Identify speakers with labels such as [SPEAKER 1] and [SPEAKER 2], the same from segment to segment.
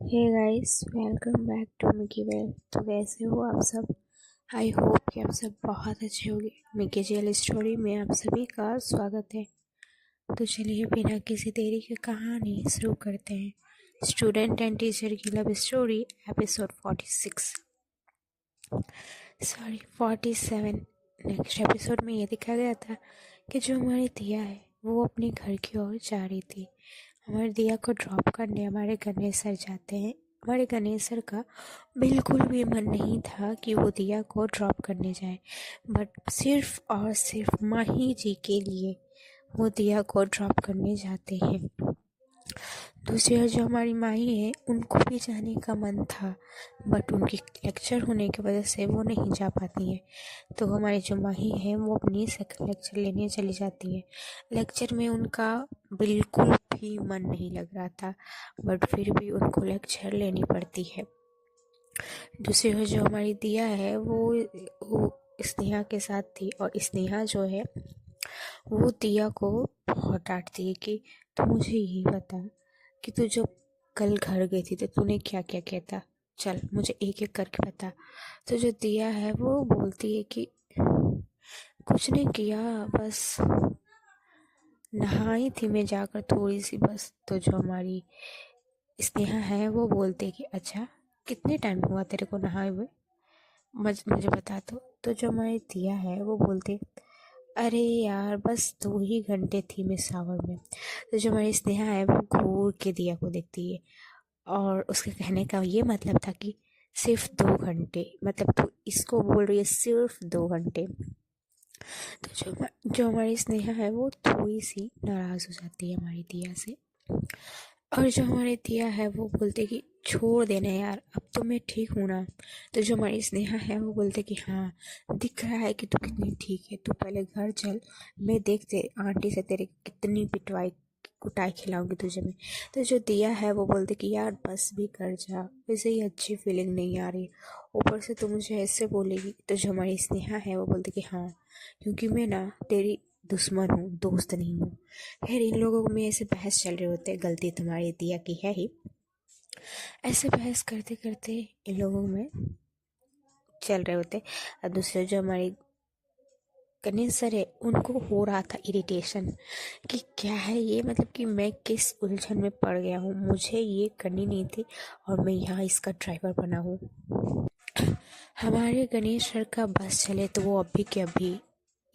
[SPEAKER 1] Hey guys, welcome back to Mickey Well. तो कैसे हो आप सब? आई होप कि आप सब बहुत अच्छे होंगे। मिकी जेल स्टोरी में आप सभी का स्वागत है। तो चलिए बिना किसी देरी के कहानी शुरू करते हैं। स्टूडेंट एंड टीचर की love story episode 46 sorry 47। Next episode में ये दिखाया गया था कि जो हमारी दिया है वो अपने घर की ओर जा रही थी। हमारे दिया को ड्रॉप करने हमारे गणेश सर जाते हैं। हमारे गणेश सर का बिल्कुल भी मन नहीं था कि वो दिया को ड्रॉप करने जाए, बट सिर्फ और सिर्फ माही जी के लिए वो दिया को ड्रॉप करने जाते हैं। दूसरी ओर जो हमारी माही है उनको भी जाने का मन था, बट उनकी लेक्चर होने की वजह से वो नहीं जा पाती हैं। तो हमारी जो माही है वो अपनी सेकंड लेक्चर लेने चली जाती है। लेक्चर में उनका बिल्कुल भी मन नहीं लग रहा था, बट फिर भी उनको लेक्चर लेनी पड़ती है। दूसरी ओर जो हमारी दिया है वो स्नेहा के साथ थी, और स्नेहा जो है वो दिया को बहुत डांटती है कि तू मुझे ये बता कि तू जो कल घर गई थी तो तूने क्या क्या किया था, चल मुझे एक एक करके बता। तो जो दिया है वो बोलती है कि कुछ नहीं किया, बस नहाई थी मैं जाकर थोड़ी सी बस। तो जो हमारी स्नेहा है वो बोलती है कि अच्छा, कितने टाइम हुआ तेरे को नहाए हुए, मुझे बता। तो जो हमारी दिया है वो बोलती है अरे यार बस 2 ही घंटे थी मैं शावर में। तो जो हमारी स्नेहा है वो घूर के दिया को देखती है, और उसके कहने का ये मतलब था कि सिर्फ 2 घंटे, मतलब तू इसको बोल रही है सिर्फ 2 घंटे। तो जो हमारी स्नेहा है वो थोड़ी सी नाराज हो जाती है हमारी दिया से, और जो हमारी दिया है वो बोलते कि छोड़ देना यार, अब तो मैं ठीक हूँ ना। तो जो हमारी स्नेहा है वो बोलते कि हाँ, दिख रहा है कि तू कितनी ठीक है, तू पहले घर चल, मैं देखते आंटी से तेरे कितनी पिटवाई कुटाई खिलाऊंगी तुझे मैं। तो जो दिया है वो बोलते कि यार बस भी कर जा, वैसे ही अच्छी फीलिंग नहीं आ रही, ऊपर से तू मुझे ऐसे बोलेगी। तो जो हमारी स्नेहा है वो बोलते कि हाँ, क्योंकि मैं ना तेरी दुश्मन हूँ, दोस्त नहीं हूँ। खैर इन लोगों में ऐसे बहस चल रहे होते, गलती तुम्हारी दिया की है ही। ऐसे बहस करते करते इन लोगों में चल रहे होते। और दूसरे जो हमारी गणेश सर है उनको हो रहा था इरिटेशन कि क्या है ये, मतलब कि मैं किस उलझन में पड़ गया हूँ, मुझे ये करनी नहीं थी और मैं यहाँ इसका ड्राइवर बना हूँ। हमारे गणेश सर का बस चले तो वो अभी के अभी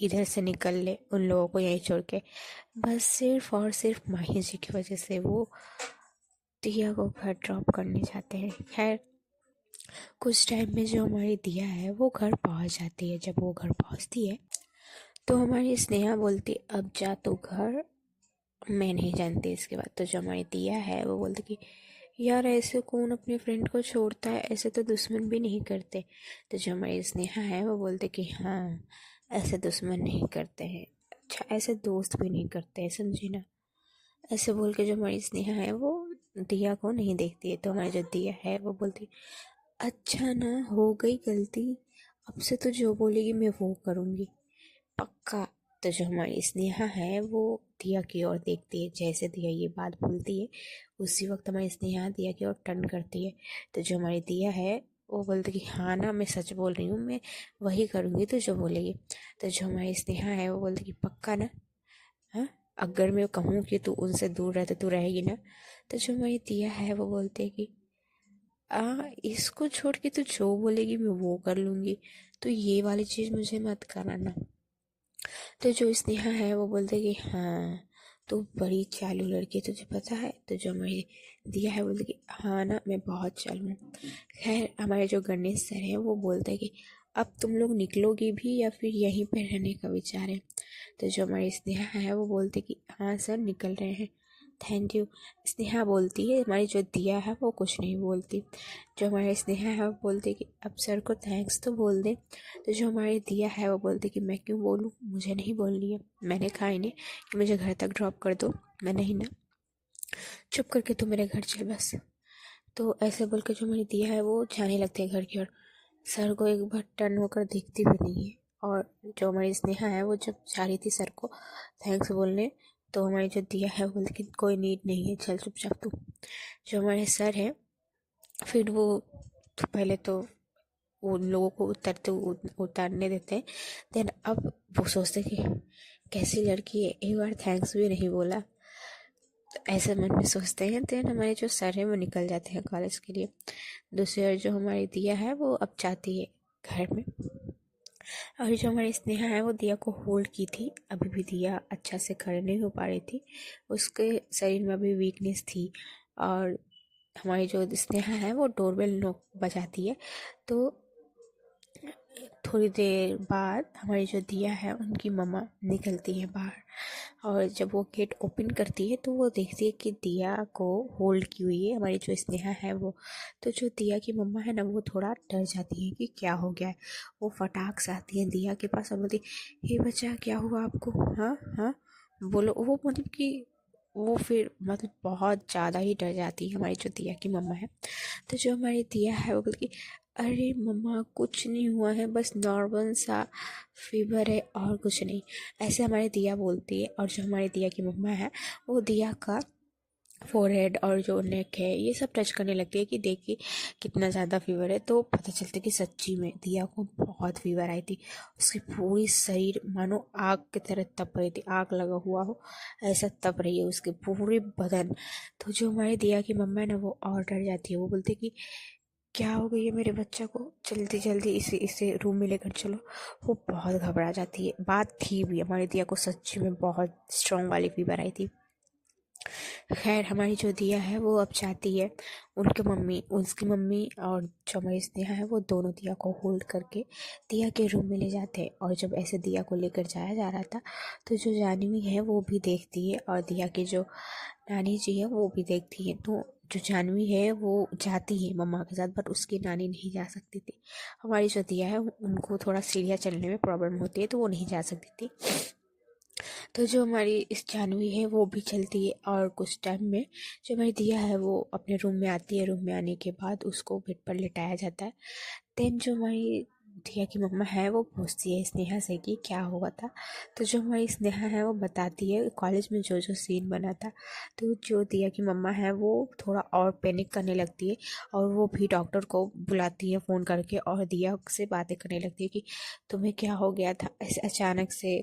[SPEAKER 1] इधर से निकल ले, उन लोगों को यहीं छोड़ के। बस सिर्फ और सिर्फ माही जी की वजह से वो दिया को घर ड्रॉप करने जाते हैं। खैर कुछ टाइम में जो हमारी दिया है वो घर पहुंच जाती है। जब वो घर पहुंचती है तो हमारी स्नेहा बोलती अब जा तो घर, मैं नहीं जानती इसके बाद। तो जो हमारी दिया है वो बोलती कि यार ऐसे कौन अपने फ्रेंड को छोड़ता है, ऐसे तो दुश्मन भी नहीं करते। तो जो हमारी स्नेहा है वो बोलते कि हाँ, ऐसे दुश्मन नहीं करते हैं, अच्छा ऐसे दोस्त भी नहीं करते हैं, समझी ना। ऐसे बोल के जो हमारी स्नेहा है वो दिया को नहीं देखती है। तो हमारी जो दिया है वो बोलती अच्छा ना, हो गई गलती, अब से तो जो बोलेगी मैं वो करूँगी, पक्का। तो जो हमारी स्नेहा है वो दिया की ओर देखती है, जैसे दिया ये बात बोलती है उसी वक्त हमारी स्नेहा दिया की ओर टर्न करती है। तो जो हमारी दिया है वो बोलती कि हाँ ना, मैं सच बोल रही हूँ, मैं वही करूँगी तो जो बोलेगी। तो जो हमारी स्नेहा है वो बोलती कि पक्का ना, हाँ, अगर मैं कहूँ कि तू उनसे दूर रह तो तू रहेगी ना। तो जो हमारी दिया है वो बोलते है कि इसको छोड़ के तू जो बोलेगी मैं वो कर लूँगी, तो ये वाली चीज़ मुझे मत कराना। तो जो स्नेहा है वो बोलते कि हाँ, तू बड़ी चालू लड़की है, तुझे पता है। तो जो हमारे दिया है बोलते कि हाँ ना, मैं बहुत चालू हूँ। खैर हमारे जो गणेश सर हैं वो बोलते हैं कि अब तुम लोग निकलोगी भी या फिर यहीं पे रहने का विचार है। तो जो हमारी स्नेहा है वो बोलते कि हाँ सर, निकल रहे हैं, थैंक यू। स्नेहा बोलती है, हमारी जो दिया है वो कुछ नहीं बोलती। जो हमारी स्नेहा है वो बोलती कि अब सर को थैंक्स तो बोल दे। तो जो हमारी दिया है वो बोलती कि मैं क्यों बोलूँ, मुझे नहीं बोलनी है, मैंने कहा इन्हें कि मुझे घर तक ड्रॉप कर दो, मैं नहीं ना, चुप करके तू मेरे घर चल बस। तो ऐसे बोल के जो हमारी दिया है वो जाने लगती है घर की ओर। सर को एक बार टर्न होकर देखती भी नहीं है। और जो हमारी स्नेहा है वो जब जा रही थी सर को थैंक्स बोलने, तो हमारी जो दिया है वो बोलती कि कोई नीड नहीं है, चल चुपचाप तू। जो हमारे सर है फिर वो तो पहले तो उन लोगों को उतारने देते हैं। देन अब वो सोचते कि कैसी लड़की है, एक बार थैंक्स भी नहीं बोला, तो ऐसे मन में सोचते हैं। देन हमारे जो सर है वो निकल जाते हैं कॉलेज के लिए। दूसरी ओर जो हमारी दिया है वो अब चाहती है घर में। और जो हमारी स्नेहा है वो दिया को होल्ड की थी। अभी भी दिया अच्छा से खड़े नहीं हो पा रही थी, उसके शरीर में अभी वीकनेस थी। और हमारी जो स्नेहा है वो डोरबेल नॉक बजाती है। तो थोड़ी देर बाद हमारी जो दिया है उनकी मम्मा निकलती है बाहर, और जब वो गेट ओपन करती है तो वो देखती है कि दिया को होल्ड की हुई है हमारी जो स्नेहा है वो। तो जो दिया की मम्मा है ना वो थोड़ा डर जाती है कि क्या हो गया है। वो फटाक से आती है दिया के पास और बोलती, हे बच्चा क्या हुआ आपको, हाँ हाँ बोलो। वो मतलब कि वो फिर मतलब बहुत ज़्यादा ही डर जाती है हमारी जो दिया की मम्मा है। तो जो हमारी दिया है वो बोलती, अरे मम्मा कुछ नहीं हुआ है, बस नॉर्मल सा फीवर है और कुछ नहीं, ऐसे हमारी दिया बोलती है। और जो हमारी दिया की मम्मा है वो दिया का फोरहेड और जो नेक है ये सब टच करने लगती है कि देखिए कितना ज़्यादा फीवर है। तो पता चलता है कि सच्ची में दिया को बहुत फीवर आई थी। उसकी पूरी शरीर मानो आग की तरह तप रही थी, आग लगा हुआ हो ऐसा तप रही है उसके पूरे बदन। तो जो हमारी दिया की मम्मा है ना वो और डर जाती है। वो बोलती है कि क्या हो गई है मेरे बच्चा को, जल्दी जल्दी इसे इसे रूम में लेकर चलो। वो बहुत घबरा जाती है। बात थी भी हमारी दिया को सच्ची में बहुत स्ट्रांग वाली फीवर आई थी। खैर हमारी जो दिया है वो अब चाहती है उसकी मम्मी और जो हमारी स्नेहा है वो दोनों दिया को होल्ड करके दिया के रूम में ले जाते हैं। और जब ऐसे दिया को लेकर जाया जा रहा था तो जो जानवी है वो भी देखती है और दिया की जो नानी जी है वो भी देखती है। तो जो जानवी है वो जाती है मम्मा के साथ, बट उसकी नानी नहीं जा सकती थी। हमारी जो दिया है उनको थोड़ा सीढ़ियाँ चलने में प्रॉब्लम होती है तो वो नहीं जा सकती थी। तो जो हमारी इस जानवी है वो भी चलती है। और कुछ टाइम में जो हमारी दिया है वो अपने रूम में आती है। रूम में आने के बाद उसको बेड पर लिटाया जाता है। देन जो हमारी दिया की मम्मा है वो पूछती है स्नेहा से कि क्या हुआ था। तो जो हमारी स्नेहा है वो बताती है कॉलेज में जो जो सीन बना था। तो जो दिया की मम्मा है वो थोड़ा और पैनिक करने लगती है और वो भी डॉक्टर को बुलाती है फ़ोन करके और दिया से बातें करने लगती है कि तुम्हें क्या हो गया था ऐसे अचानक से,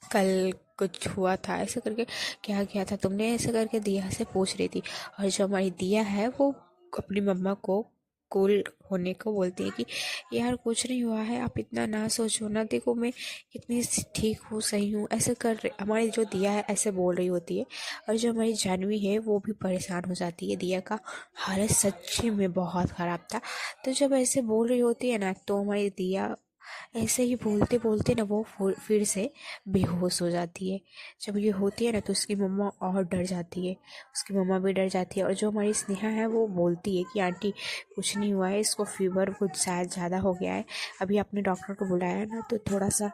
[SPEAKER 1] कल कुछ हुआ था ऐसे करके, क्या किया था तुमने, ऐसे करके दिया से पूछ रही थी। और जो हमारी दिया है वो अपनी मम्मा को कूल होने को बोलती है कि यार कुछ नहीं हुआ है, आप इतना ना सोचो ना, देखो मैं कितनी ठीक हूँ सही हूँ, ऐसे कर रही हमारी जो दिया है ऐसे बोल रही होती है। और जो हमारी जानवी है वो भी परेशान हो जाती है। दिया का हालत सच्ची में बहुत ख़राब था। तो जब ऐसे बोल रही होती है ना तो हमारी दिया ऐसे ही बोलते बोलते ना वो फिर से बेहोश हो जाती है। जब ये होती है ना तो उसकी मम्मा और डर जाती है, उसकी मम्मा भी डर जाती है। और जो हमारी स्नेहा है वो बोलती है कि आंटी कुछ नहीं हुआ है, इसको फीवर कुछ शायद ज़्यादा हो गया है, अभी आपने डॉक्टर को बुलाया है ना तो थोड़ा सा,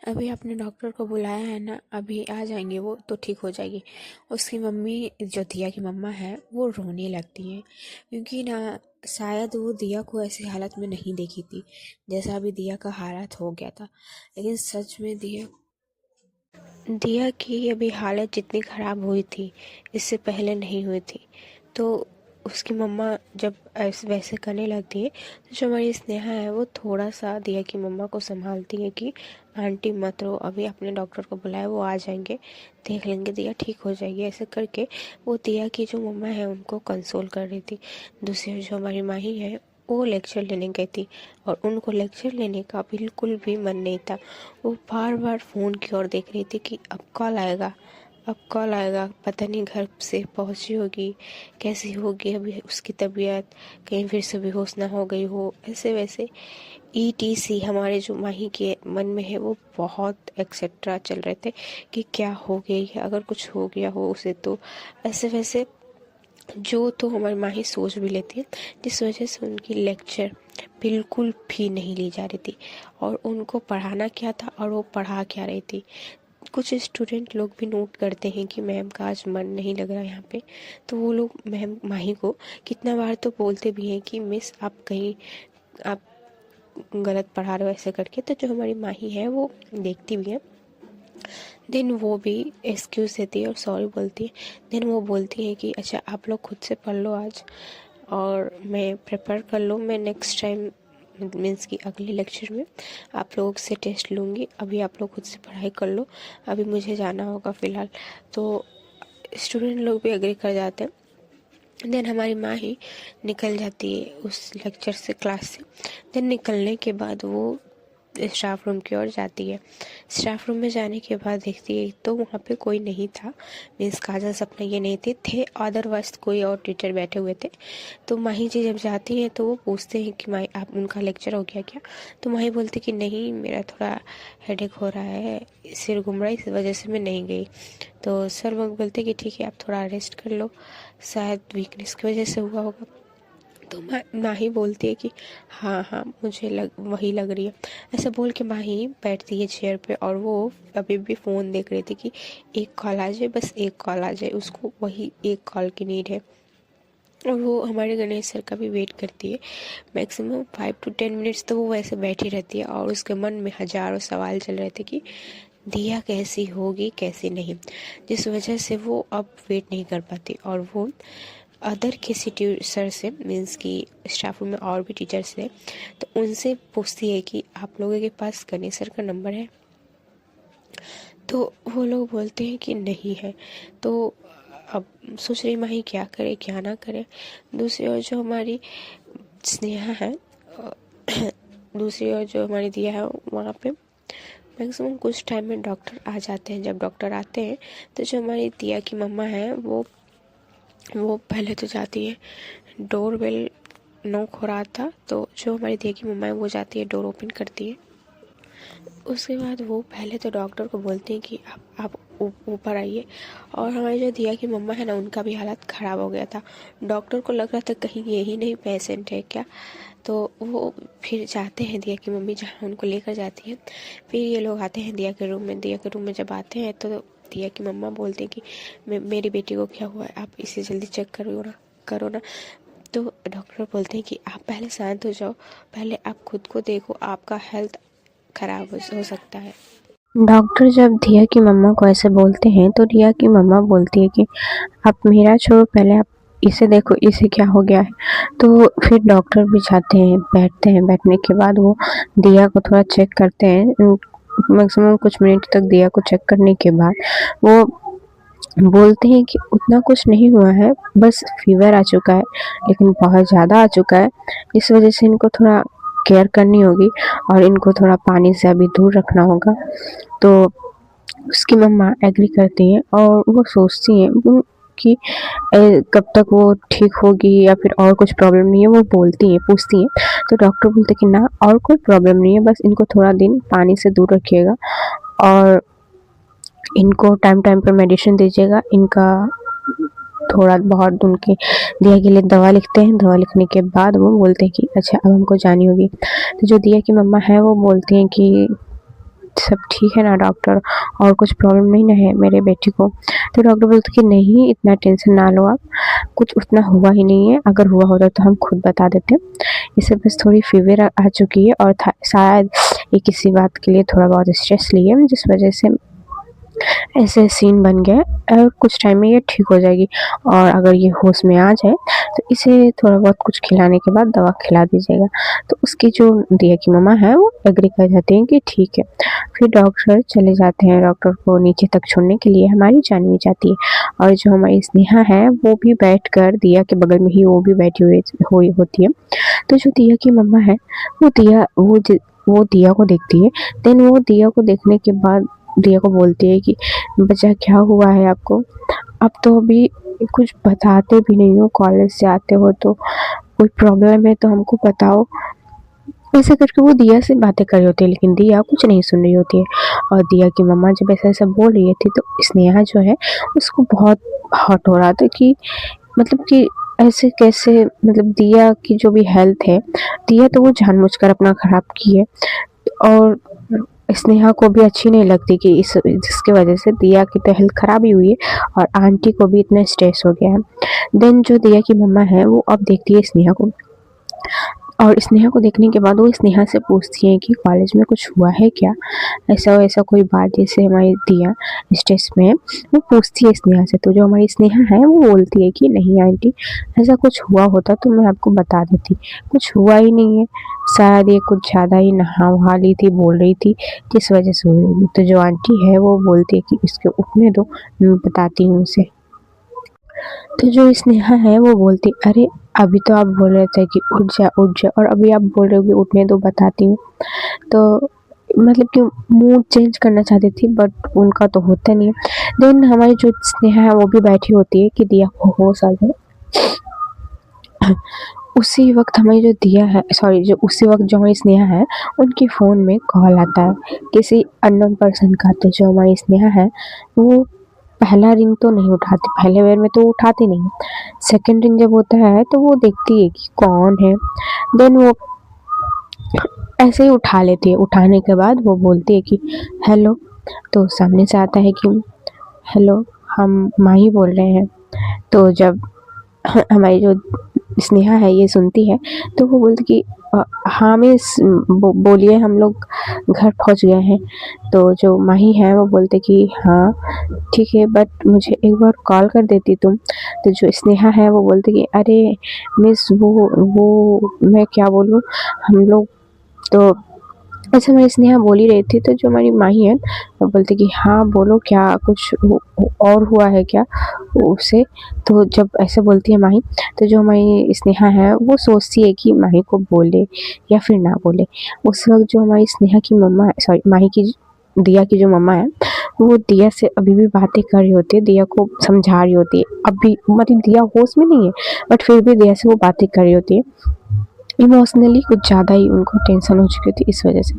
[SPEAKER 1] अभी आपने डॉक्टर को बुलाया है ना, अभी आ जाएंगे वो तो ठीक हो जाएगी। उसकी मम्मी जो दिया की मम्मा है वो रोने लगती है, क्योंकि ना शायद वो दिया को ऐसी हालत में नहीं देखी थी जैसा अभी दिया का हालत हो गया था। लेकिन सच में दिया दिया की अभी हालत जितनी ख़राब हुई थी इससे पहले नहीं हुई थी। तो उसकी मम्मा जब ऐसे वैसे करने लगती है तो जो हमारी स्नेहा है वो थोड़ा सा दिया की मम्मा को संभालती है कि आंटी मत रो, अभी अपने डॉक्टर को बुलाए, वो आ जाएंगे, देख लेंगे, दिया ठीक हो जाएगी, ऐसे करके वो दिया की जो मम्मा है उनको कंसोल कर रही थी। दूसरी जो हमारी माही है वो लेक्चर लेने गई थी और उनको लेक्चर लेने का बिल्कुल भी मन नहीं था। वो बार बार फ़ोन की ओर देख रही थी कि अब कॉल आएगा, अब कॉल आएगा, पता नहीं घर से पहुंची होगी, कैसी होगी अभी उसकी तबीयत, कहीं फिर से बेहोश ना हो गई हो, ऐसे वैसे ETC हमारे जो माही के मन में है वो बहुत एक्सेट्रा चल रहे थे कि क्या हो गई है, अगर कुछ हो गया हो उसे तो, ऐसे वैसे जो तो हमारी माही सोच भी लेती है। जिस वजह से उनकी लेक्चर बिल्कुल भी नहीं ली जा रही थी और उनको पढ़ाना क्या था और वो पढ़ा क्या रही थी। कुछ स्टूडेंट लोग भी नोट करते हैं कि मैम का आज मन नहीं लग रहा यहाँ पे, तो वो लोग मैम माही को कितना बार तो बोलते भी हैं कि मिस आप कहीं आप गलत पढ़ा रहे हो ऐसे करके। तो जो हमारी माही है वो देखती भी है। देन वो भी एक्सक्यूज़ देती है और सॉरी बोलती है। देन वो बोलती है कि अच्छा आप लोग खुद से पढ़ लो आज, और मैं प्रिपेयर कर लूँ। मैं नेक्स्ट टाइम मीन्स कि अगले लेक्चर में आप लोगों से टेस्ट लूँगी। अभी आप लोग खुद से पढ़ाई कर लो, अभी मुझे जाना होगा फ़िलहाल। तो स्टूडेंट लोग भी एग्री कर जाते हैं। देन हमारी माँ ही निकल जाती है उस लेक्चर से, क्लास से। देन निकलने के बाद वो स्टाफ रूम की ओर जाती है। स्टाफ रूम में जाने के बाद देखती है तो वहाँ पे कोई नहीं था, मीन्स काजल सपना ये नहीं थे अदरवाइज कोई और टीचर बैठे हुए थे। तो माही जी जब जाती हैं तो वो पूछते हैं कि माही आप उनका लेक्चर हो गया क्या? तो माही बोलती कि नहीं, मेरा थोड़ा हेडेक हो रहा है, सिर घूम रहा है, इस वजह से मैं नहीं गई। तो सर वो बोलते कि ठीक है आप थोड़ा रेस्ट कर लो, शायद वीकनेस की वजह से हुआ होगा। तो माही बोलती है कि हाँ हाँ मुझे वही लग रही है। ऐसा बोल के माही बैठती है चेयर पे और वो अभी भी फ़ोन देख रही थी कि एक कॉल आ जाए, बस एक कॉल आ जाए, उसको वही एक कॉल की नीड है। और वो हमारे गणेश सर का भी वेट करती है मैक्सिमम 5 to 10 मिनट्स। तो वो वैसे बैठी रहती है और उसके मन में हज़ारों सवाल चल रहे थे कि दिया कैसी होगी कैसी नहीं, जिस वजह से वो अब वेट नहीं कर पाती। और वो अदर किसी सर से, मीन्स कि स्टाफ रूम में और भी टीचर्स थे, तो उनसे पूछती है कि आप लोगों के पास गणेश सर का नंबर है? तो वो लोग बोलते हैं कि नहीं है। तो अब सोच रही माही क्या करे क्या ना करे। दूसरी ओर जो हमारी स्नेहा है दूसरी ओर जो हमारी दिया है, वहाँ पे मैक्सिमम कुछ टाइम में डॉक्टर आ जाते हैं। जब डॉक्टर आते हैं तो जो हमारी दिया की मम्मा है वो पहले तो जाती है, डोर बेल नॉक हो रहा था तो जो हमारी दिया की मम्मा है वो जाती है, डोर ओपन करती है। उसके बाद वो पहले तो डॉक्टर को बोलते हैं कि आप ऊपर आइए। और हमारी जो दिया की मम्मा है ना, उनका भी हालत ख़राब हो गया था। डॉक्टर को लग रहा था कहीं यही नहीं पेशेंट है क्या। तो वो फिर जाते हैं दिया की मम्मी जहाँ उनको लेकर जाती है। फिर ये लोग आते हैं दिया के रूम में। दिया के रूम में जब आते हैं तो दिया की मम्मा बोलते हैं कि मेरी बेटी को क्या हुआ है, आप इसे जल्दी चेक करो ना। तो डॉक्टर बोलते हैं कि आप पहले शांत हो जाओ, पहले आप खुद को देखो, आपका हेल्थ खराब हो सकता है। डॉक्टर जब दिया की मम्मा को ऐसे बोलते हैं तो दिया की मम्मा बोलती है कि आप मेरा छोड़ो, पहले आप इसे देखो, इसे क्या हो गया है। तो फिर डॉक्टर भी जाते हैं, बैठते हैं। बैठने के बाद वो दिया को थोड़ा चेक करते हैं, मैक्सिमम कुछ मिनट तक दिया को चेक करने के बाद वो बोलते हैं कि उतना कुछ नहीं हुआ है, बस फीवर आ चुका है, लेकिन बहुत ज़्यादा आ चुका है, इस वजह से इनको थोड़ा केयर करनी होगी और इनको थोड़ा पानी से अभी दूर रखना होगा। तो उसकी मम्मा एग्री करती हैं और वो सोचती हैं कि कब तक वो ठीक होगी या फिर और कुछ प्रॉब्लम नहीं है। वो बोलती हैं, पूछती हैं, तो डॉक्टर बोलते कि ना और कोई प्रॉब्लम नहीं है, बस इनको थोड़ा दिन पानी से दूर रखिएगा और इनको टाइम टाइम पर मेडिसिन दीजिएगा। इनका थोड़ा बहुत उनके दिया के लिए दवा लिखते हैं। दवा लिखने के बाद वो बोलते हैं कि अच्छा अब हमको जानी होगी। तो जो दिया की मम्मा है वो बोलती हैं कि सब ठीक है ना डॉक्टर, और कुछ प्रॉब्लम नहीं ना है मेरे बेटी को? तो डॉक्टर बोलते कि नहीं, इतना टेंशन ना लो आप, कुछ उतना हुआ ही नहीं है, अगर हुआ होता तो हम खुद बता देते। इसे बस थोड़ी फीवर आ चुकी है और शायद ये किसी बात के लिए थोड़ा बहुत स्ट्रेस लिए, जिस वजह से ऐसे सीन बन गया और कुछ टाइम में ये ठीक हो जाएगी। और अगर ये होश में आ जाए तो इसे थोड़ा बहुत कुछ खिलाने के बाद दवा खिला दीजिएगा। तो उसकी जो दिया की मम्मा है वो एग्री कर जाते हैं कि ठीक है। फिर डॉक्टर चले जाते हैं, डॉक्टर को नीचे तक छोड़ने के लिए हमारी जान भी जाती है। और जो हमारी स्नेहा है वो भी बैठकर दिया के बगल में ही वो भी बैठी हुई होती है। तो जो दिया की मम्मा है वो दिया को देखती है। देन वो दिया को देखने के बाद दिया को बोलती है कि बच्चा क्या हुआ है आपको? आप तो अभी कुछ बताते भी नहीं हो, कॉलेज से आते हो तो कोई प्रॉब्लम है तो हमको बताओ। ऐसे करके वो दिया से बातें कर रही होती है, लेकिन दिया कुछ नहीं सुन रही होती है। और दिया की मम्मा जब ऐसा ऐसा बोल रही थी तो स्नेहा जो है उसको बहुत हॉट हो रहा था कि मतलब कि ऐसे कैसे, मतलब दिया की जो भी हेल्थ है, दिया तो वो जानबूझकर अपना खराब की है और स्नेहा को भी अच्छी नहीं लगती कि जिसकी वजह से दिया की तो हेल्थ खराब ही हुई है और आंटी को भी इतना स्ट्रेस हो गया है। देन जो दिया की मम्मा है वो अब देखती है स्नेहा को और स्नेहा को देखने के बाद वो स्नेहा से पूछती है कि कॉलेज में कुछ हुआ है क्या, ऐसा ऐसा कोई बात, जैसे हमारी दिया स्टेज में वो पूछती है स्नेहा से। तो जो हमारी स्नेहा है वो बोलती है कि नहीं आंटी, ऐसा कुछ हुआ होता तो मैं आपको बता देती, कुछ हुआ ही नहीं है, शायद ये कुछ ज़्यादा ही नहा वहा ली थी, बोल रही थी, जिस वजह से हुई होगी। तो जो आंटी है वो बोलती है कि इसके उठने दो, मैं बताती हूँ उसे। तो जो स्नेहा है वो बोलती, अरे अभी तो आप बोल रहे थे कि उठ जा, और अभी आप बोल रहे हो कि उठने दो, बताती हूँ। तो मतलब कि मूड चेंज करना चाहती थी, बट उनका तो होता नहीं है। देन हमारी जो स्नेहा है वो भी बैठी होती है कि दिया को होश आ जाए। उसी वक्त हमारी जो दिया है, सॉरी, जो उसी वक्त जो हमारी स्नेहा है उनके फ़ोन में कॉल आता है किसी अननोन पर्सन का। तो जो हमारी स्नेहा है वो पहला रिंग तो नहीं उठाती, पहले बार में तो उठाती नहीं, सेकंड रिंग जब होता है तो वो देखती है कि कौन है। देन वो ऐसे ही उठा लेती है, उठाने के बाद वो बोलती है कि हेलो। तो सामने से आता है कि हेलो, हम माही बोल रहे हैं। तो जब हमारी जो स्नेहा है ये सुनती है तो वो बोलती कि हाँ मिस, बोलिए, हम लोग घर पहुंच गए हैं। तो जो माही है वो बोलते कि हाँ ठीक है, बट मुझे एक बार कॉल कर देती तुम। तो जो स्नेहा है वो बोलती कि अरे मिस, वो मैं क्या बोलूँ, हम लोग तो ऐसे हमारी स्नेहा बोल ही रही थी। तो जो हमारी माही है वो बोलती कि हाँ बोलो, क्या कुछ और हुआ है क्या उसे। तो जब ऐसे बोलती है माही, तो जो हमारी स्नेहा है वो सोचती है कि माही को बोले या फिर ना बोले। उस वक्त जो हमारी स्नेहा की मम्मा है, सॉरी माही की, दिया की जो मम्मा है, वो दिया से अभी भी बातें कर रही होती है, दिया को समझा रही होती है। अभी मतलब दिया होश में नहीं है, बट फिर भी दिया से वो बातें कर रही होती है। इमोशनली कुछ ज़्यादा ही उनको टेंशन हो चुकी थी इस वजह से।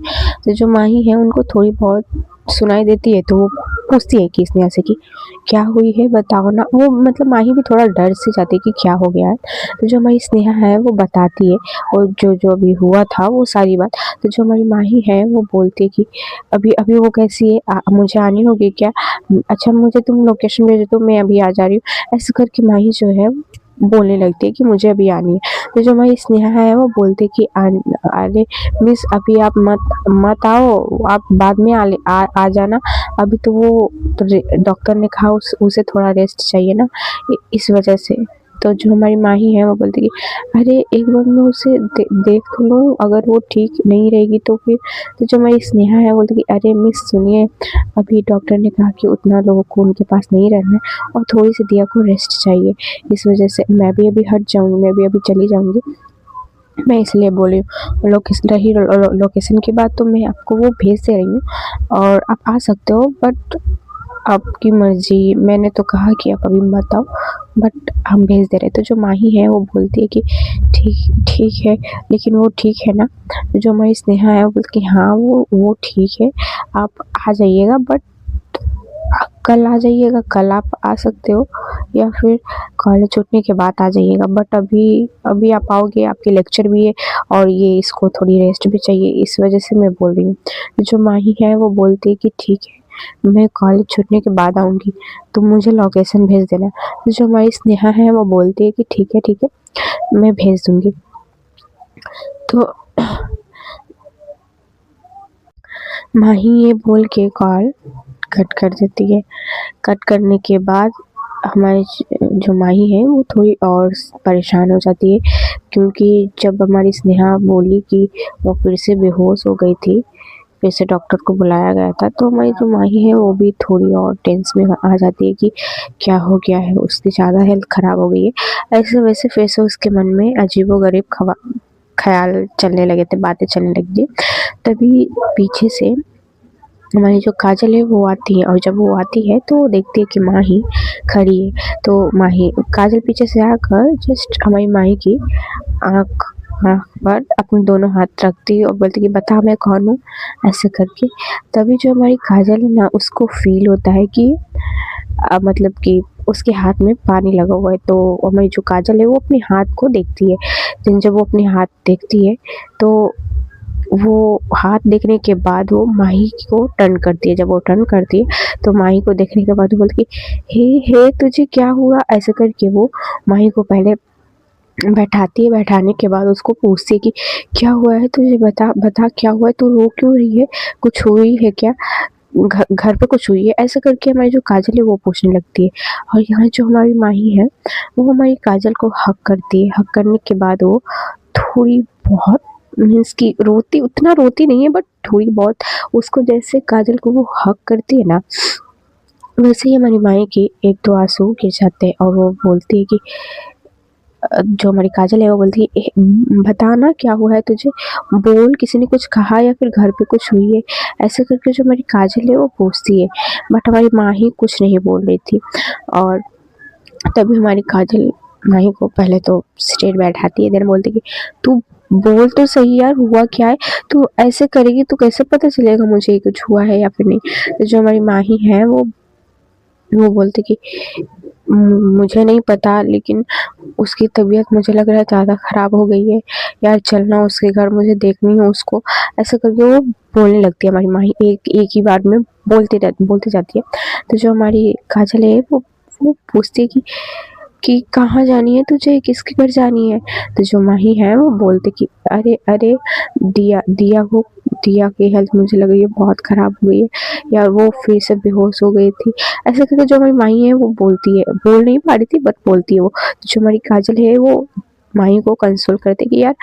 [SPEAKER 1] तो जो माही है उनको थोड़ी बहुत सुनाई देती है, तो वो पूछती है कि स्नेहा से कि क्या हुई है बताओ ना। वो मतलब माही भी थोड़ा डर से जाती है कि क्या हो गया है। तो जो हमारी स्नेहा है वो बताती है और जो जो अभी हुआ था वो सारी बात। तो जो हमारी माही है वो बोलती है कि अभी अभी वो कैसी है, मुझे आनी होगी क्या, अच्छा मुझे तुम लोकेशन भेज दो, मैं अभी आ जा रही हूँ। ऐसे करके माही जो है बोलने लगती है कि मुझे अभी आनी है। तो जो हमारी स्नेहा है वो बोलते कि अरे मिस, अभी आप मत मत आओ, आप बाद में आ जाना, अभी तो वो तो डॉक्टर ने कहा उसे थोड़ा रेस्ट चाहिए ना, इस वजह से। तो जो हमारी माही है वो बोलती कि अरे एक बार मैं उसे देख तो लूँ, अगर वो ठीक नहीं रहेगी तो फिर। तो जो हमारी स्नेहा है बोलती कि अरे मिस सुनिए, अभी डॉक्टर ने कहा कि उतना लोगों को उनके पास नहीं रहना है और थोड़ी सी दिया को रेस्ट चाहिए, इस वजह से मैं भी अभी हट जाऊँगी, मैं भी अभी चली जाऊँगी। मैं इसलिए बोली हूँ। रही लोकेशन की बात, तो मैं आपको वो भेज दे रही हूँ और आप आ सकते हो, बट आपकी मर्जी, मैंने तो कहा कि आप अभी मत आओ, बट हम भेज दे रहे। तो जो माही है वो बोलती है कि ठीक ठीक है, लेकिन वो ठीक है ना। तो जो हमारी स्नेहा है वो बोलती कि हाँ वो ठीक है, आप आ जाइएगा, बट कल आ जाइएगा, कल आप आ सकते हो या फिर कॉलेज छूटने के बाद आ जाइएगा, बट अभी अभी आप आओगे, आपके लेक्चर भी है और ये इसको थोड़ी रेस्ट भी चाहिए, इस वजह से मैं बोल रही हूँ। जो माही है वो बोलती है कि ठीक है, मैं कॉलेज छूटने के बाद आऊँगी, तो मुझे लोकेशन भेज देना। जो हमारी स्नेहा है वो बोलती है कि ठीक है, मैं भेज दूँगी। तो माही ये बोल के कॉल कट कर देती है। कट करने के बाद हमारी जो माही है वो थोड़ी और परेशान हो जाती है, क्योंकि जब हमारी स्नेहा बोली कि वो फिर से बेहोश हो गई थी, फिर से डॉक्टर को बुलाया गया था, तो हमारी जो माही है वो भी थोड़ी और टेंस में आ जाती है कि क्या हो गया है, उसकी ज़्यादा हेल्थ ख़राब हो गई है। ऐसे वैसे फिर से उसके मन में अजीबोगरीब ख्याल चलने लगे थे, बातें चलने लगी थी। तभी पीछे से हमारी जो काजल है वो आती है, और जब वो आती है तो वो देखती है कि माही खड़ी है। तो माही, काजल पीछे से आकर जस्ट हमारी माही की आँख आँख पर अपने दोनों हाथ रखती है और बोलती कि बता मैं कौन हूँ, ऐसे करके। तभी जो हमारी काजल है ना, उसको फील होता है कि मतलब कि उसके हाथ में पानी लगा हुआ है। तो हमारी जो काजल है वो अपने हाथ को देखती है। लेकिन जब वो अपने हाथ देखती है तो वो हाथ देखने के बाद वो माही को टर्न करती है। जब वो टर्न करती है तो माही को देखने के बाद वो बोलती है, हे तुझे क्या हुआ, ऐसे करके वो माही को पहले बैठाती है, बैठाने के बाद उसको पूछती है कि क्या हुआ है तुझे, बता बता क्या हुआ है, तू रो क्यों रही है, कुछ हुई है क्या, घर पे कुछ हुई है, ऐसा करके हमारी जो काजल है वो पूछने लगती है। और यहाँ जो हमारी माही है वो हमारी काजल को हक करती है। हक करने के बाद वो थोड़ी बहुत मीन्स की रोती, उतना रोती नहीं है बट थोड़ी बहुत, उसको जैसे काजल को वो हक करती है ना, वैसे ही हमारी माही के एक दो आंसू गिर जाते हैं और वो बोलती है कि जो हमारी काजल है वो बोलती है, बता ना क्या हुआ है तुझे, बोल, किसी ने कुछ कहा या फिर घर पे कुछ हुई है, ऐसे करके जो हमारी काजल है वो पूछती है। बट हमारी माँ ही कुछ नहीं बोल रही थी। और तभी हमारी काजल माही को पहले तो स्ट्रेट बैठाती है, देन बोलती कि तू बोल तो सही यार, हुआ क्या है, तू ऐसे करेगी तो कैसे पता चलेगा मुझे कुछ हुआ है या फिर नहीं। तो जो हमारी माही है वो बोलती कि मुझे नहीं पता, लेकिन उसकी तबीयत मुझे लग रहा है ज़्यादा ख़राब हो गई है यार, चलना उसके घर, मुझे देखनी है उसको, ऐसा करके वो बोलने लगती है हमारी माही, एक एक ही बार में बोलते जाती है। तो जो हमारी काजल है वो पूछती है कि कहाँ जानी है तुझे, किसके घर जानी है। तो जो माही है वो बोलते कि अरे अरे, दिया की हेल्थ मुझे लग रही है बहुत ख़राब हो गई है यार, वो फिर से बेहोश हो गई थी। ऐसे करके जो हमारी माही है वो बोलती है, बोल नहीं पा रही थी बट बोलती है वो। तो जो हमारी काजल है वो माही को कंसोल करते कि यार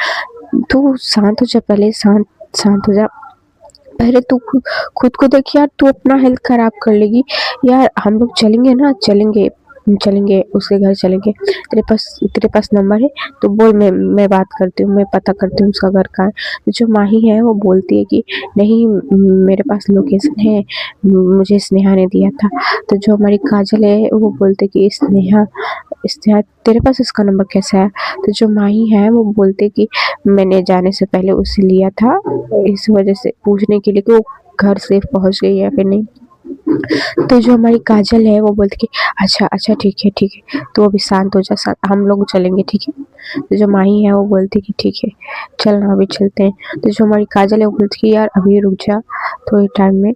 [SPEAKER 1] तू शांत हो जा, पहले शांत शांत हो जा, पहले तू खुद को देख यार, तू अपना हेल्थ खराब कर लेगी यार, हम लोग चलेंगे ना, चलेंगे उसके घर चलेंगे, तेरे पास नंबर है तो बोल, मैं बात करती हूँ, मैं पता करती हूँ उसका घर कहाँ है। जो माही है वो बोलती है कि नहीं, मेरे पास लोकेशन है, मुझे स्नेहा ने दिया था। तो जो हमारी काजल है वो बोलते कि स्नेहा, स्नेहा तेरे पास इसका नंबर कैसे है। तो जो माही है वो बोलते कि मैंने जाने से पहले उससे लिया था, इस वजह से पूछने के लिए कि वो घर सेफ पहुंच गई है फिर नहीं। तो जो हमारी काजल है वो बोलती कि अच्छा अच्छा ठीक है, तो अभी शांत हो जा, हम लोग चलेंगे ठीक है। तो जो माही है वो बोलती कि ठीक है, चलना अभी चलते हैं। तो जो हमारी काजल है वो बोलती कि यार अभी रुक जा, थोड़े टाइम में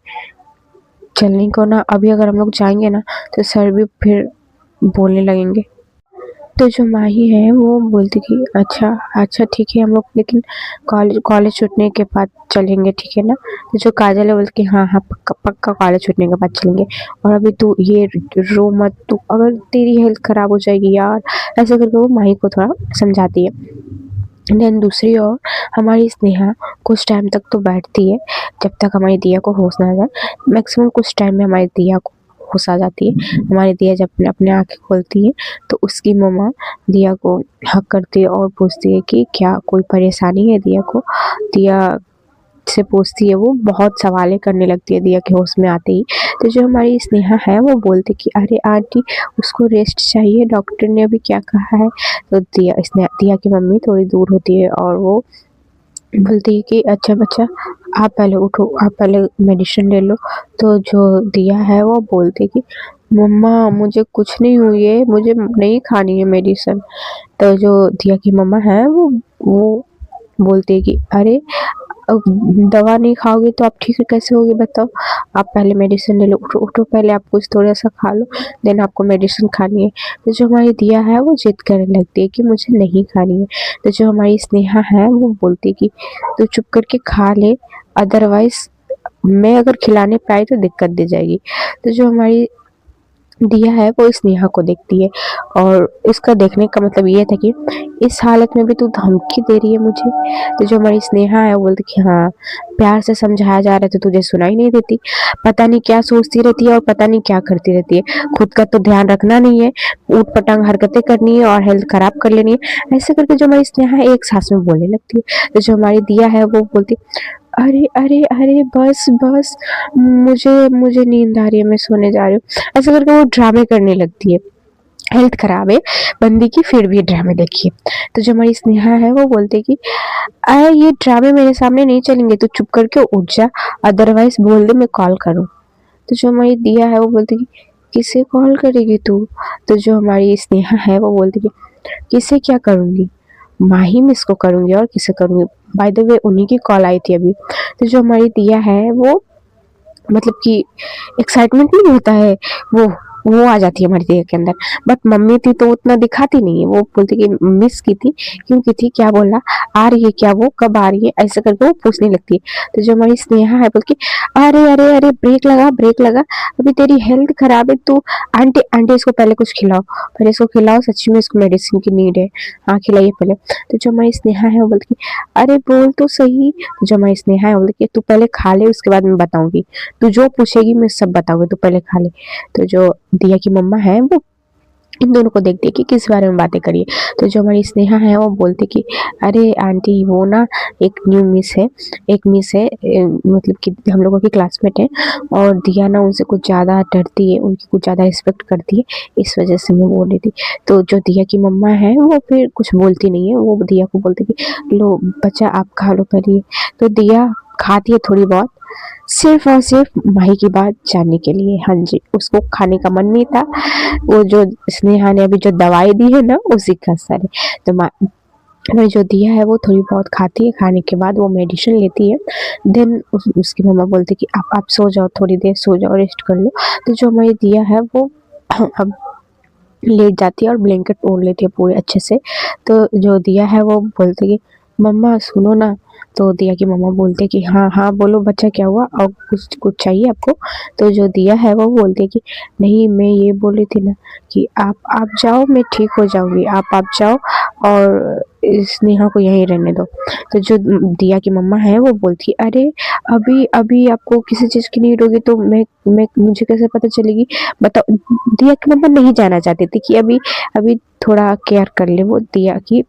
[SPEAKER 1] चलने को ना, अभी अगर हम लोग जाएंगे ना तो सर भी फिर बोलने लगेंगे। तो जो माही है वो बोलती कि अच्छा अच्छा ठीक है, हम लोग लेकिन कॉलेज कॉलेज छूटने के बाद चलेंगे ठीक है ना। तो जो काजल है बोलती कि हाँ हाँ पक्का पक्का कॉलेज छूटने के बाद चलेंगे, और अभी तू ये रो मत, तू अगर तेरी हेल्थ खराब हो जाएगी यार, ऐसे करके वो माही को थोड़ा समझाती है। देन दूसरी ओर हमारी स्नेहा कुछ टाइम तक तो बैठती है, जब तक हमारी दिया को होश ना आ जाए। मैक्सिमम कुछ टाइम में हमारी दिया को होश आ जाती है। हमारी दिया जब अपने अपने आँखें खोलती है तो उसकी मम्मा दिया को हक करती है और पूछती है कि क्या कोई परेशानी है दिया को। दिया से पूछती है, वो बहुत सवालें करने लगती है दिया के होश में आते ही। तो जो हमारी स्नेहा है वो बोलती कि अरे आंटी, उसको रेस्ट चाहिए, डॉक्टर ने अभी क्या कहा है। तो दिया की मम्मी थोड़ी दूर होती है और वो बोलती है कि अच्छा बच्चा, आप पहले उठो, आप पहले मेडिसिन ले लो। तो जो दिया है वो बोलती कि मम्मा मुझे कुछ नहीं हुई है, मुझे नहीं खानी है मेडिसिन। तो जो दिया की मम्मा है वो बोलती है कि अरे, अब दवा नहीं खाओगे तो आप ठीक कैसे होगे बताओ, आप पहले मेडिसिन ले लो, उठो उठो, पहले आप कुछ थोड़ा सा खा लो, देन आपको मेडिसिन खानी है। तो जो हमारी दिया है वो जिद करने लगती है कि मुझे नहीं खानी है। तो जो हमारी स्नेहा है वो बोलती है कि तू चुप करके खा ले, अदरवाइज मैं अगर खिलाने पे आई तो दिक्कत दे जाएगी। तो जो हमारी दिया है वो स्नेहा को देखती है, और इसका देखने का मतलब ये था कि इस हालत में भी तू धमकी दे रही है मुझे। तो जो हमारी स्नेहा है वो बोलती कि हाँ, प्यार से समझाया जा रहा है तो तुझे सुनाई नहीं देती, पता नहीं क्या सोचती रहती है और पता नहीं क्या करती रहती है, खुद का तो ध्यान रखना नहीं है, ऊट पटांग हरकतें करनी है और हेल्थ खराब कर लेनी है। ऐसे करके जो हमारी स्नेहा है एक सांस में बोलने लगती है। तो जो हमारी दिया है वो बोलती अरे अरे अरे, बस बस, मुझे मुझे नींद आ रही है, मैं सोने जा रही हूँ। ऐसा करके वो ड्रामे करने लगती है। हेल्थ खराब है बंदी की फिर भी ड्रामे देखिए। तो जो हमारी स्नेहा है वो बोलती है कि अरे ये ड्रामे मेरे सामने नहीं चलेंगे, तू चुप करके उठ जा, अदरवाइज बोल दे मैं कॉल करूँ। तो जो हमारी दिया है वो बोलती कि किसे कॉल करेगी तू। तो जो हमारी स्नेहा है वो बोलती कि किसे क्या करूँगी, माही मिस को करूँगी और किसे करूँगी, बाय द वे उन्हीं की कॉल आई थी अभी। तो जो हमारी दिया है वो मतलब कि एक्साइटमेंट नहीं होता है वो वो आ जाती है हमारी दिया के अंदर। बट मम्मी थी तो उतना दिखाती नहीं है, वो बोलती कि मिस की थी, क्यों की थी, क्या बोला, आ रही है क्या, वो कब आ रही है, ऐसा करके वो पूछने लगती है। तो जो हमारी स्नेहा है बोल के अरे अरे अरे ब्रेक लगा, ब्रेक लगा, अभी तेरी हेल्थ खराब है, तू आंटी आंटी इसको पहले कुछ खिलाओ, पहले इसको खिलाओ, सच्ची में इसको मेडिसिन की नीड है, हाँ खिलाइए पहले। तो जो हमारी स्नेहा है वो बोलती अरे बोल तो सही। तो जो हमारी स्नेहा है वो बोलती तू पहले खा ले, उसके बाद मैं बताऊंगी, तू जो पूछेगी मैं सब बताऊंगी, तू पहले खा ले। तो जो दिया की मम्मा है वो इन दोनों को देखते कि किस बारे में बातें करिए। तो जो हमारी स्नेहा है वो बोलती कि अरे आंटी वो ना एक न्यू मिस है, एक मिस है मतलब कि हम लोगों की क्लासमेट है, और दिया ना उनसे कुछ ज़्यादा डरती है, उनकी कुछ ज़्यादा रिस्पेक्ट करती है, इस वजह से मैं बोल रही थी। तो जो दिया की मम्मा है वो फिर कुछ बोलती नहीं है, वो दिया को बोलती कि लो बच्चा आप खा लो पहले। तो दिया खाती है थोड़ी बहुत, सिर्फ और सिर्फ माही की बात जानने के लिए। हाँ जी, उसको खाने का मन नहीं था, वो जो स्नेहा ने अभी जो दवाई दी है ना उसी का असर है। तो मैंने जो दिया है वो थोड़ी बहुत खाती है, खाने के बाद वो मेडिसिन लेती है। देन उसकी मम्मा बोलती कि आप सो जाओ, थोड़ी देर सो जाओ, रेस्ट कर लो। तो जो हमारी दिया है वो अब लेट जाती है और ब्लैंकेट ओढ़ लेती है पूरे अच्छे से। तो जो दिया है वो बोलती कि मम्मा सुनो ना। तो दिया की मम्मा बोलते कि हाँ हाँ बोलो बच्चा क्या हुआ, और कुछ कुछ चाहिए आपको। तो जो दिया है वो बोलते कि नहीं मैं ये बोल रही थी ना कि आप जाओ, मैं ठीक हो जाऊंगी, आप जाओ और स्नेहा को यहीं रहने दो। तो जो दिया की मम्मा है वो बोलती अरे अभी अभी आपको किसी चीज़ की नीड होगी तो मैं मुझे कैसे पता चलेगी, बताओ। दिया की मम्मा नहीं जाना चाहती थी कि अभी अभी थोड़ा केयर कर ले वो दिया की,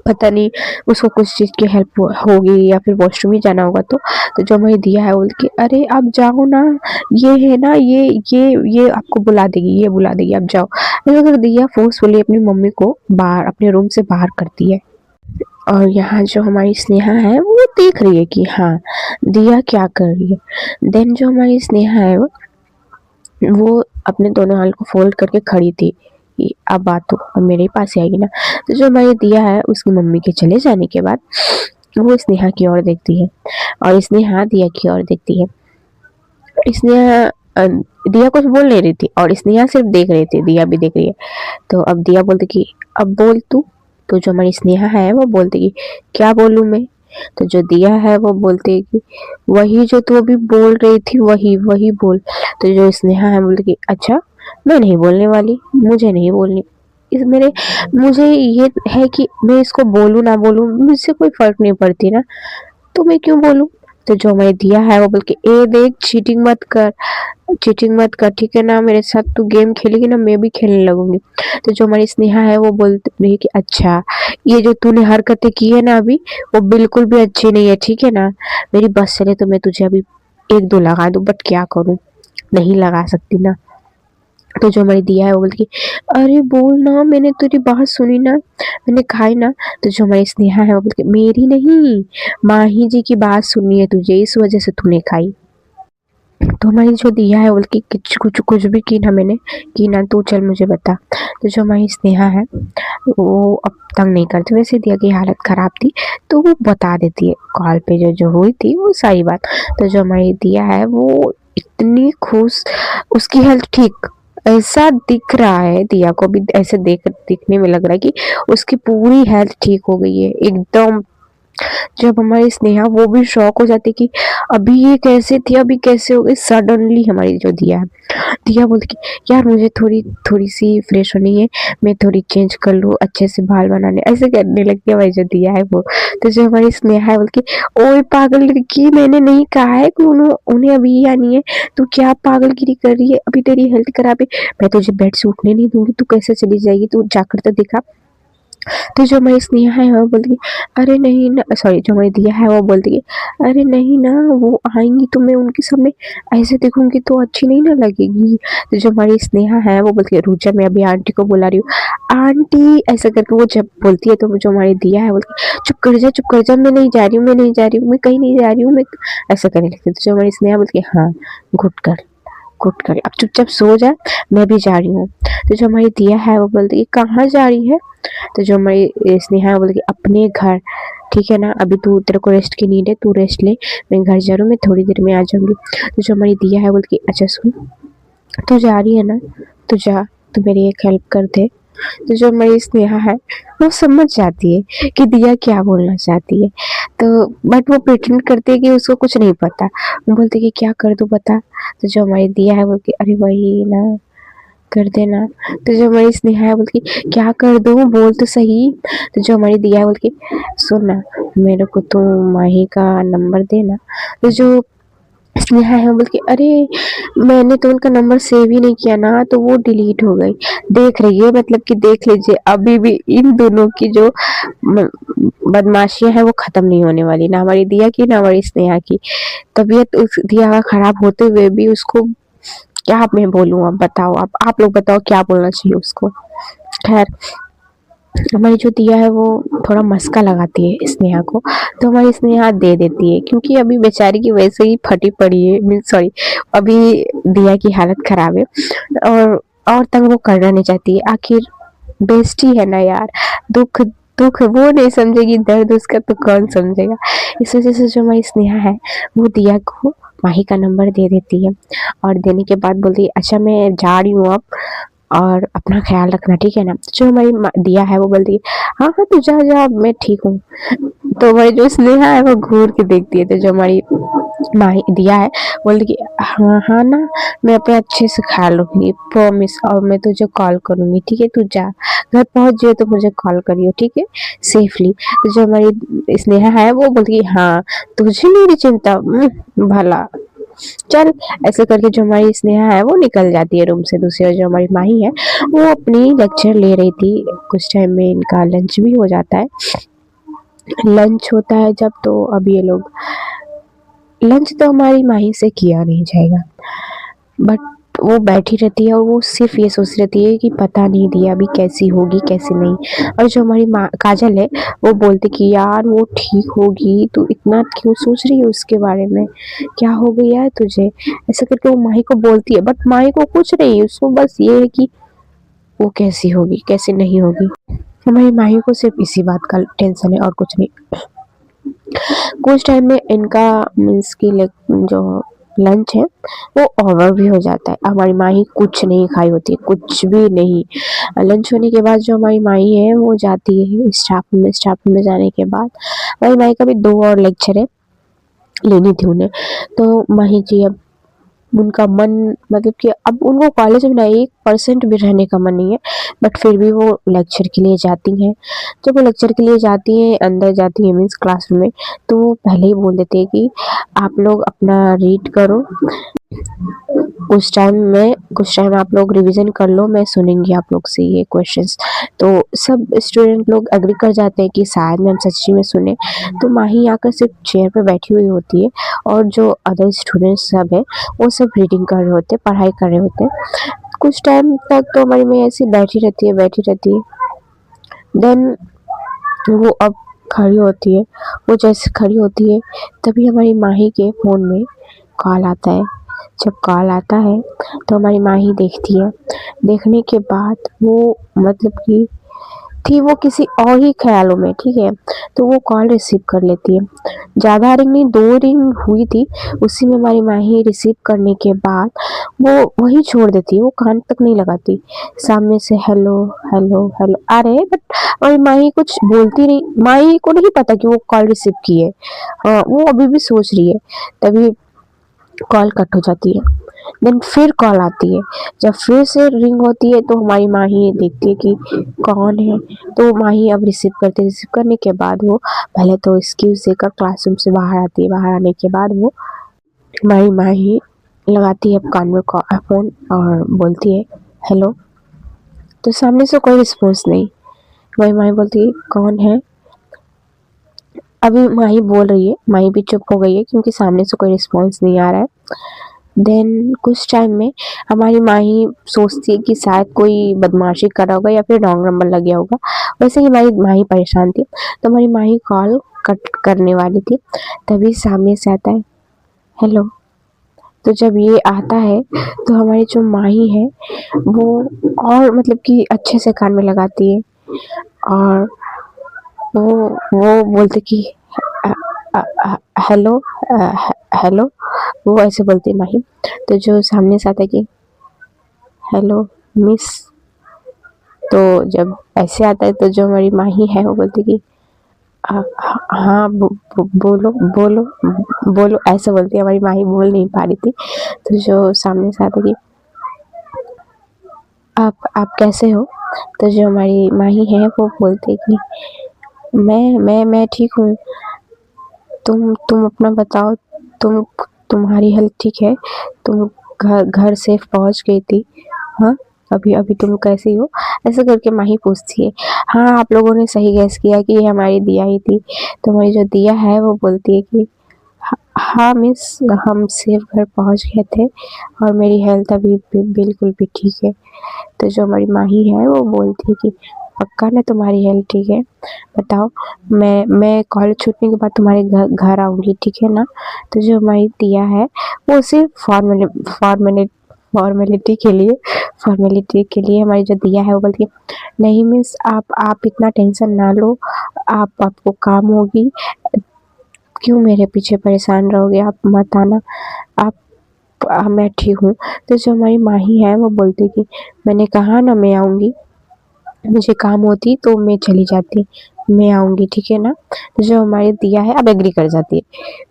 [SPEAKER 1] पता नहीं उसको कुछ चीज़ की हेल्प होगी या फिर वॉशरूम ही जाना होगा। तो जो हमें दिया है बोल के अरे आप जाओ ना, ये है ना, ये आपको बुला देगी, ये बुला देगी, आप जाओ। ऐसा कर दिया फोर्सफुली अपनी मम्मी को बाहर अपने रूम से बाहर करती है। और यहाँ जो हमारी स्नेहा है वो देख रही है कि हाँ दिया क्या कर रही है। देन जो हमारी स्नेहा है वो अपने दोनों हाथ को फोल्ड करके खड़ी थी कि अब बात तो अब मेरे ही पास ही आएगी ना। तो जो हमारी दिया है उसकी मम्मी के चले जाने के बाद वो स्नेहा की ओर देखती है, और स्नेहा दिया की ओर देखती है। स्नेहा दिया कुछ बोल नहीं रही थी और स्नेहा सिर्फ देख रही थी, दिया भी देख रही है। तो अब दिया बोलती कि अब बोल तू। तो जो हमारी स्नेहा है वो बोलती कि क्या बोलूं मैं। तो जो दिया है वो बोलती है कि वही जो तू अभी बोल रही थी वही वही बोल। तो जो स्नेहा है बोलती कि अच्छा मैं नहीं बोलने वाली, मुझे नहीं बोलनी, इस मेरे मुझे ये है कि मैं इसको बोलूं ना बोलूं मुझसे कोई फर्क नहीं पड़ती ना, तो मैं क्यों बोलूं। तो जो हमें दिया है वो बोल के ए देख चीटिंग मत कर, चीटिंग मत कर ठीक है ना, मेरे साथ तू गेम खेलेगी ना मैं भी खेलने लगूंगी। तो जो हमारी स्नेहा है वो बोल रही है कि अच्छा ये जो तूने हरकतें की है ना अभी वो बिल्कुल भी अच्छी नहीं है ठीक है ना, मेरी बस चले तो मैं तुझे अभी एक दो लगा दूं, बट क्या करूं, नहीं लगा सकती ना। तो जो हमारी दिया है वो बोलती अरे बोल ना, मैंने तेरी बात सुनी ना, मैंने खाई ना। तो जो हमारी स्नेहा है वो बोलती मेरी नहीं, माही जी की बात सुननी है तुझे, इस वजह से तूने खाई। तो हमारी जो दिया है बोलती कुछ कुछ कुछ भी की ना मैंने, की ना तू चल मुझे बता। तो जो हमारी स्नेहा है वो अब तंग नहीं करती, वैसे दिया की हालत खराब थी तो वो बता देती है कॉल पे जो जो हुई थी वो सारी बात। तो जो हमारी दिया है वो इतनी खुश, उसकी हेल्थ ठीक, ऐसा दिख रहा है दिया को भी, ऐसे दिखने में लग रहा है कि उसकी पूरी हेल्थ ठीक हो गई है एकदम। जब हमारी स्नेहा वो भी शॉक हो जाती कि अभी ये कैसे थी अभी कैसे हो गई सडनली। हमारी जो दिया है, दिया बोलती कि यार मुझे थोड़ी थोड़ी सी फ्रेश होनी है, मैं थोड़ी चेंज कर लूँ अच्छे से बाल बनाने, ऐसे करने लगती है भाई जो दिया है वो। तो जो हमारी स्नेहा है बोलती ओए पागल लड़की, मैंने नहीं कहा है कि उन्हें अभी ही आनी है, तू क्या पागलगिरी कर रही है, अभी तेरी हेल्थ खराब है, मैं तुझे बेड से उठने नहीं दूंगी, तू कैसे चली जाएगी, तू जाकर तो दिखा। तो जो हमारी स्नेहा है वो बोलती अरे नहीं ना, सॉरी जो हमारी दिया है वो बोलती है अरे नहीं ना, वो आएंगी तो मैं उनके सामने ऐसे दिखूंगी तो अच्छी नहीं ना लगेगी। तो जो हमारी स्नेहा है वो बोलती है रुक जा मैं अभी आंटी को बुला रही हूँ, आंटी ऐसा करके वो जब बोलती है तो जो हमारी दिया है बोलती है चुप कर जा चुप कर जा, मैं नहीं जा रही हूँ, मैं नहीं जा रही हूँ, मैं कहीं नहीं जा रही हूँ, मैं ऐसा करने लगती है। तो जो हमारी स्नेहा बोलती है हाँ घुट कर गुड कर, अब चुपचाप सो जा, मैं भी जा रही हूँ। तो जो हमारी दिया है वो बोलती है कहाँ जा रही है। तो जो हमारी स्नेहा है वो बोलती है अपने घर, ठीक है ना, अभी तू तेरे को रेस्ट की नीड है, तू रेस्ट ले, मैं घर जा रही हूँ, मैं थोड़ी देर में आ जाऊंगी। तो जो हमारी दिया है बोलती है अच्छा सुन, तू जा रही है ना, तू जा, तू मेरी एक हेल्प कर दे। तो जो मेरी स्नेहा है वो समझ जाती है कि दिया क्या बोलना चाहती है। तो बट वो प्रिटेंड करती है कि उसको कुछ नहीं पता। वो बोलती है कि क्या कर दूं बता। तो जो हमारी दिया है बोलती अरे वही ना, कर देना। तो जो हमारी स्नेहा है बोलती क्या कर दूं, बोल तो सही। तो जो हमारी दिया है बोलती सुन ना, मेरे को तू माही का नंबर देना। तो जो स्नेहा है वो बोलती अरे मैंने तो उनका नंबर सेव ही नहीं किया ना, तो वो डिलीट हो गई। देख रही है, मतलब कि देख लीजिए अभी भी इन दोनों की जो बदमाशियां हैं वो खत्म नहीं होने वाली, ना हमारी दिया की ना हमारी स्नेहा की। तबीयत उस दिया का खराब होते हुए भी उसको क्या मैं बोलूं। अब बताओ, आप लोग बताओ क्या बोलना चाहिए उसको। खैर, हमारी जो दिया है वो थोड़ा मस्का लगाती है स्नेहा को, तो हमारी स्नेहा दे देती है क्योंकि अभी बेचारी की वैसे ही फटी पड़ी है, मीन सॉरी, अभी दिया की हालत खराब है और तंग वो करना नहीं चाहती है। आखिर बेस्टी है ना यार, दुख दुख वो नहीं समझेगी, दर्द उसका तो कौन समझेगा। इस वजह से जो हमारी स्नेहा है वो दिया को माही का नंबर दे देती है और देने के बाद बोलती है अच्छा मैं जा रही हूँ अब, और अपना ख्याल रखना, ठीक है ना। जो हमारी दिया है वो बोलती है हाँ हाँ तू जा जा मैं ठीक हूँ। तो हमारी जो स्नेहा है वो घूर के देखती है, तो जो हमारी माही दिया है बोलती कि हाँ हाँ ना, मैं अपना अच्छे से ख्याल रखूंगी प्रॉमिस, और मैं तुझे कॉल करूंगी, ठीक है। तू जा, घर पहुंच जाए तो मुझे कॉल करियो, ठीक है, सेफली। तो जो हमारी स्नेहा है वो बोलती है हाँ तुझे मेरी चिंता, भला चल। ऐसे करके जो हमारी स्नेहा है वो निकल जाती है रूम से। दूसरी ओर जो हमारी माही है वो अपनी लेक्चर ले रही थी। कुछ टाइम में इनका लंच भी हो जाता है। लंच होता है जब, तो अब ये लोग लंच तो हमारी माही से किया नहीं जाएगा, बट वो बैठी रहती है और वो सिर्फ ये सोच रहती है कि पता नहीं दिया अभी कैसी होगी कैसी नहीं। और जो हमारी माँ काजल है वो बोलती कि यार वो ठीक होगी, तू इतना क्यों सोच रही है उसके बारे में, क्या हो गया है तुझे। ऐसा करके वो माही को बोलती है, बट माही को कुछ नहीं, उसको बस ये है कि वो कैसी होगी कैसी नहीं होगी। हमारी माही को सिर्फ इसी बात का टेंशन है और कुछ नहीं। कुछ टाइम में इनका मीन्स की जो लंच है वो ओवर भी हो जाता है। हमारी माही कुछ नहीं खाई होती, कुछ भी नहीं। लंच होने के बाद जो हमारी माही है वो जाती है स्टाफ रूम में। स्टाफ रूम में जाने के बाद हमारी माही का भी 2 और लेक्चर है, लेनी थी उन्हें। तो माही जी अब उनका मन, मतलब कि अब उनको कॉलेज में ना 1% भी रहने का मन नहीं है, बट फिर भी वो लेक्चर के लिए जाती हैं। जब वो लेक्चर के लिए जाती हैं, अंदर जाती हैं मीन्स क्लासरूम में, तो वो पहले ही बोल देते हैं कि आप लोग अपना रीड करो, कुछ टाइम आप लोग रिवीजन कर लो, मैं सुनेंगी आप लोग से ये क्वेश्चंस। तो सब स्टूडेंट लोग एग्री कर जाते हैं कि शायद मैम सच्ची में सुने। तो माही आकर सिर्फ चेयर पे बैठी हुई होती है और जो अदर स्टूडेंट्स सब है वो सब रीडिंग कर रहे होते हैं, पढ़ाई कर रहे होते हैं। कुछ टाइम तक तो हमारी मैं ऐसी बैठी रहती है। देन वो अब खड़ी होती है। वो जैसे खड़ी होती है तभी हमारी माही के फ़ोन में कॉल आता है। जब कॉल आता है तो हमारी माही देखती है। देखने के बाद वो, मतलब कि थी वो किसी और ही ख्यालों में, ठीक है। तो वो कॉल रिसीव कर लेती है। ज़्यादा रिंग नहीं, 2 रिंग हुई थी, उसी में हमारी माही रिसीव करने के बाद वो वही छोड़ देती है, वो कान तक नहीं लगाती। सामने से हेलो हेलो हेलो आ रहे, बट और माही कुछ बोलती नहीं। माही को नहीं पता कि वो कॉल रिसीव की है। वो अभी भी सोच रही है। तभी कॉल कट हो जाती है। देन फिर कॉल आती है। जब फिर से रिंग होती है तो हमारी माही देखती है कि कौन है। तो माही अब रिसीव करती है। रिसीव करने के बाद वो पहले तो एक्सक्यूज देकर क्लासरूम से बाहर आती है। बाहर आने के बाद वो हमारी माही लगाती है कान में फ़ोन और बोलती है हेलो। तो सामने से कोई रिस्पॉन्स नहीं। हमारी माही बोलती है कौन है। अभी माही बोल रही है, माही भी चुप हो गई है क्योंकि सामने से कोई रिस्पॉन्स नहीं आ रहा है। देन कुछ टाइम में हमारी माही सोचती है कि शायद कोई बदमाशी कर रहा होगा या फिर रॉन्ग नंबर लग गया होगा। वैसे ही हमारी माही परेशान थी, तो हमारी माही कॉल कट करने वाली थी, तभी सामने से आता है हेलो। तो जब ये आता है तो हमारी जो माही है वो और, मतलब कि अच्छे से कान में लगाती है और वो बोलते कि हेलो हेलो। वो ऐसे बोलती है माही। तो जो सामने से आता है कि हेलो मिस। तो जब ऐसे आता है तो जो हमारी माही है वो बोलती कि हाँ बोलो बोलो बोलो, ऐसे बोलती है। हमारी माही बोल नहीं पा रही थी, तो जो सामने से आता कि आप कैसे हो। तो जो हमारी माही है वो बोलती कि मैं ठीक हूँ। तुम अपना बताओ। तुम तुम्हारी हेल्थ ठीक है? तुम घर घर सेफ पहुंच गई थी? हाँ, अभी अभी तुम कैसी हो? ऐसे करके माही पूछती है। हाँ, आप लोगों ने सही गैस किया कि ये हमारी दिया ही थी। तो हमारी जो दिया है वो बोलती है कि हाँ मिस, हम सेफ घर पहुंच गए थे और मेरी हेल्थ अभी बिल्कुल भी ठीक है। तो जो हमारी माही है वो बोलती है कि पक्का ना तुम्हारी हेल्थ ठीक है? बताओ, मैं कॉलेज छूटने के बाद तुम्हारे घर घर आऊंगी, ठीक है ना? तो जो हमारी दिया है वो सिर्फ फॉर्मेलिटी के लिए हमारी जो दिया है वो बोलती है नहीं मिस, आप इतना टेंशन ना लो। आपको काम होगी, क्यों मेरे पीछे परेशान रहोगे? आप मत आना। आप मैं ठीक हूँ। तो जो हमारी माही है वो बोलती कि मैंने कहा ना मैं आऊंगी, मुझे काम होती तो मैं चली जाती, मैं आऊंगी, ठीक है ना? तो जो हमारी दिया है अब एग्री कर जाती है,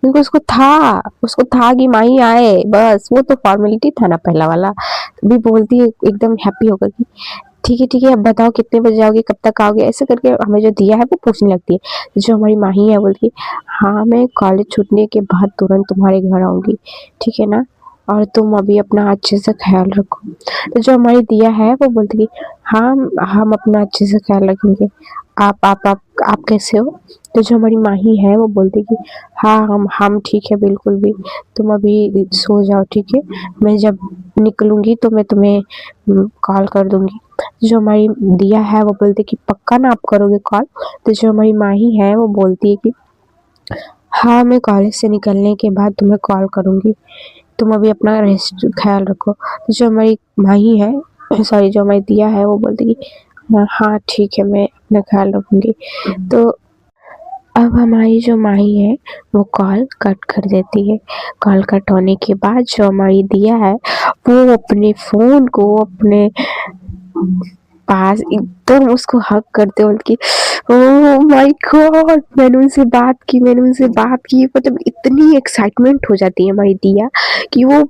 [SPEAKER 1] क्योंकि उसको था कि माही आए, बस वो तो फॉर्मेलिटी था ना पहला वाला। भी बोलती है एकदम हैप्पी होकर कि ठीक है, अब बताओ कितने बजे आओगे, कब तक आओगे? ऐसे करके हमें जो दिया है वो पूछने लगती है। तो जो हमारी माही है बोलती है हाँ, मैं कॉलेज छूटने के बाद तुरंत तुम्हारे घर आऊंगी, ठीक है ना? और तुम अभी अपना अच्छे से ख्याल रखो। तो जो हमारी दिया है वो बोलती है हाँ, हम अपना अच्छे से ख्याल रखेंगे। आप कैसे हो? तो जो हमारी माही है वो बोलती कि हाँ, हम ठीक है बिल्कुल भी। तुम अभी सो जाओ, ठीक है? मैं जब निकलूंगी तो मैं तुम्हें कॉल कर दूंगी। जो हमारी दिया है वो बोलती कि पक्का ना आप करोगे कॉल? तो जो हमारी माही है वो बोलती है कि हाँ, मैं कॉलेज से निकलने के बाद तुम्हें कॉल करूंगी। तुम अभी अपना रेस्ट ख्याल रखो। तो जो हमारी माही है, सॉरी, जो हमारी दिया है वो बोलती कि हाँ ठीक है, मैं अपना ख्याल रखूंगी। तो अब हमारी जो माही है वो कॉल कट कर देती है। कॉल कट होने के बाद जो हमारी दिया है वो अपने फोन को अपने पास एकदम उसको हग करते बोलती ओह माय गॉड, मैंने उनसे बात की। मतलब इतनी एक्साइटमेंट हो जाती है हमारी दिया कि वो,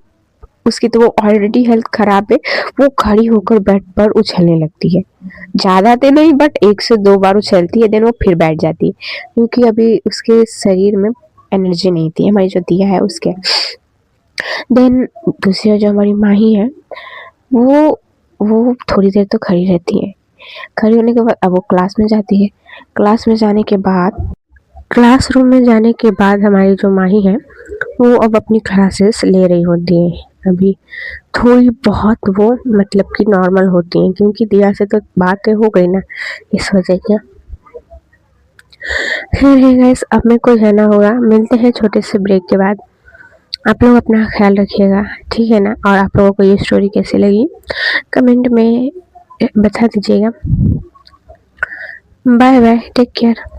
[SPEAKER 1] उसकी तो वो ऑलरेडी हेल्थ खराब है, वो खड़ी होकर बेड पर उछलने लगती है। ज्यादा तो नहीं, बट 1 से 2 बार उछलती है, देन वो फिर बैठ जाती है, क्योंकि अभी उसके शरीर में एनर्जी नहीं थी हमारी जो दिया है उसके। देन दूसरी जो हमारी माही है वो वो थोड़ी देर तो खड़ी रहती है। खड़ी होने के बाद अब वो क्लास में जाती है। क्लासरूम में जाने के बाद हमारी जो माही है वो अब अपनी क्लासेस ले रही होती है। अभी थोड़ी बहुत वो मतलब कि नॉर्मल होती हैं, क्योंकि दिया से तो बातें हो गई ना, इस वजह से। खैर है गाइस, अब मेरे को जाना होगा, मिलते हैं छोटे से ब्रेक के बाद। आप लोग अपना ख्याल रखिएगा, ठीक है ना? और आप लोगों को ये स्टोरी कैसी लगी कमेंट में बता दीजिएगा। Bye bye, take care.